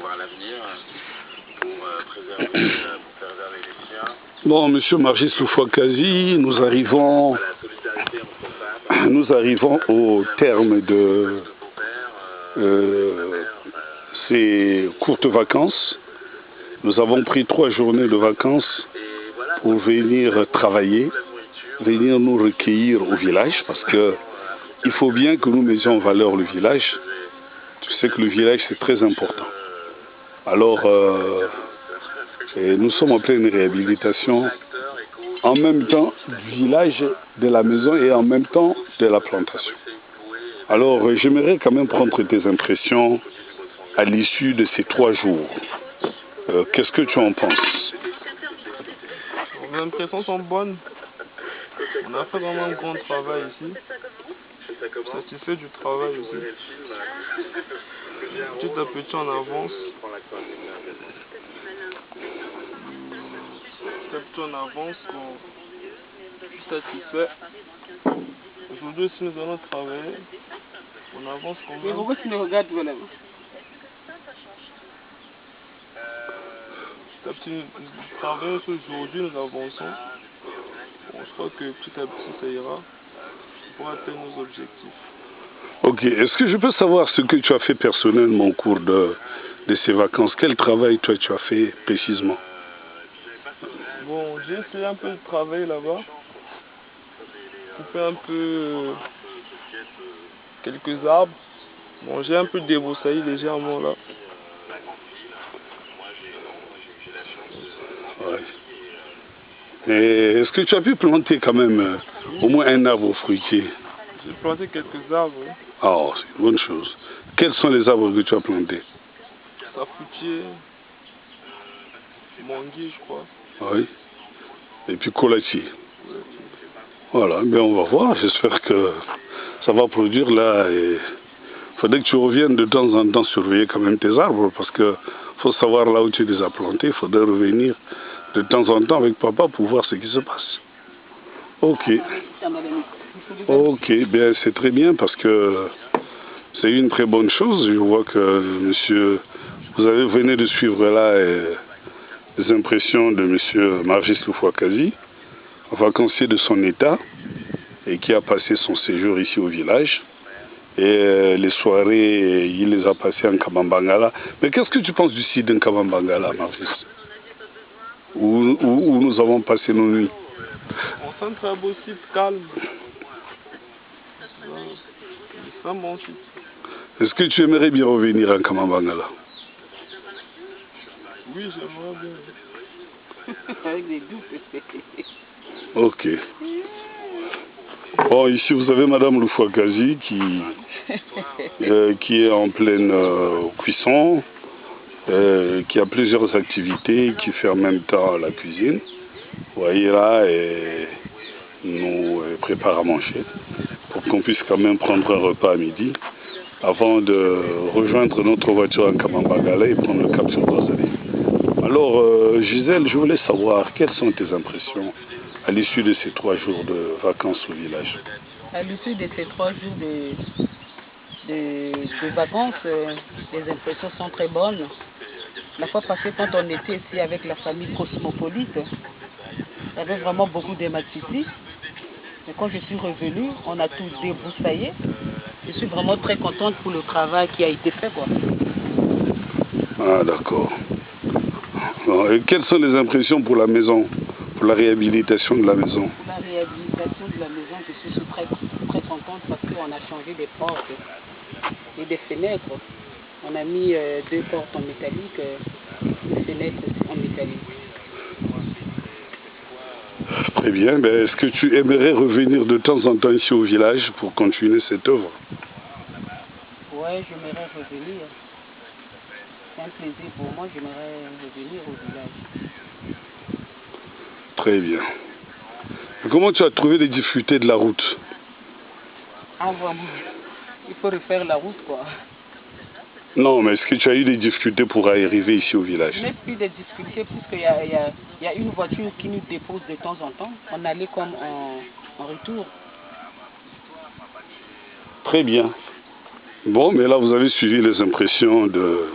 voir l'avenir, pour préserver les siens. Bon, Monsieur Margis Loufouakazi, nous arrivons au terme de ces courtes vacances. Nous avons pris 3 journées de vacances pour venir travailler, venir nous recueillir au village, parce que il faut bien que nous mettions en valeur le village. Tu sais que le village, c'est très important. Alors, nous sommes en pleine réhabilitation, en même temps du village, de la maison et en même temps de la plantation. Alors, j'aimerais quand même prendre tes impressions à l'issue de ces 3 jours. Qu'est-ce que tu en penses? Les impressions sont bonnes. On a fait vraiment un grand travail ici. Satisfait du travail aussi. Petit à petit on avance. Petit à petit on avance. Je suis satisfait. Aujourd'hui aussi nous allons travailler. On avance quand même. Mais pourquoi tu me regardes voilà? Petit à petit nous travaillons aujourd'hui, nous avançons. Bon, je crois que petit à petit ça ira pour atteindre nos objectifs. Ok, est-ce que je peux savoir ce que tu as fait personnellement au cours de ces vacances? Quel travail toi tu as fait précisément? Bon, j'ai essayé un peu de travailler là-bas. Couper un peu quelques arbres. Bon, j'ai un peu débroussaillé légèrement là. Ouais. Et est-ce que tu as pu planter quand même au moins un arbre fruitier? J'ai planté quelques arbres. Oui. Ah, c'est une bonne chose. Quels sont les arbres que tu as plantés? Safoutier, manguier, je crois. Oui. Et puis colatier. Voilà, bien on va voir. J'espère que ça va produire là. Il faudrait que tu reviennes de temps en temps surveiller quand même tes arbres, parce que faut savoir là où tu les as plantés. Il faudrait revenir de temps en temps avec papa pour voir ce qui se passe. Ok. Ok, bien c'est très bien parce que c'est une très bonne chose. Je vois que monsieur, vous venez de suivre là les impressions de monsieur Margis Loufouakazi, vacancier de son état et qui a passé son séjour ici au village. Et les soirées, il les a passées en Kabambangala. Mais qu'est-ce que tu penses du site de Kabambangala, Margis, où nous avons passé nos nuits? C'est un très beau site, calme. C'est un bon site. Est-ce que tu aimerais bien revenir en Kabambangala? Oui, j'aimerais bien. Avec des doutes. Ok. Bon, ici vous avez Madame Loufouakazi qui est en pleine cuisson, qui a plusieurs activités, qui fait en même temps la cuisine. Vous voyez là, et nous prépare à manger pour qu'on puisse quand même prendre un repas à midi avant de rejoindre notre voiture en Kabambangala et prendre le cap sur Brazzaville. Alors, Gisèle, je voulais savoir quelles sont tes impressions à l'issue de ces 3 jours de vacances au village? À l'issue de ces 3 jours de vacances, les impressions sont très bonnes. La fois passée, quand on était ici avec la famille cosmopolite, il y avait vraiment beaucoup d'hématites ici. Mais quand je suis revenue, on a tout débroussaillé. Je suis vraiment très contente pour le travail qui a été fait, quoi. Ah, d'accord. Et quelles sont les impressions pour la maison, pour la réhabilitation de la maison? Pour la réhabilitation de la maison, je suis très, très contente parce qu'on a changé des portes et des fenêtres. On a mis 2 portes en métallique, des fenêtres en métallique. Très bien. Ben, est-ce que tu aimerais revenir de temps en temps ici au village pour continuer cette œuvre? Ouais, j'aimerais revenir. C'est un plaisir pour moi, j'aimerais revenir au village. Très bien. Et comment tu as trouvé les difficultés de la route? Ah, vraiment. Il faut refaire la route, quoi. Non, mais est-ce que tu as eu des difficultés pour arriver ici au village? Je n'ai plus de difficultés puisqu'il y a une voiture qui nous dépose de temps en temps. On allait comme en retour. Très bien. Bon, mais là, vous avez suivi les impressions de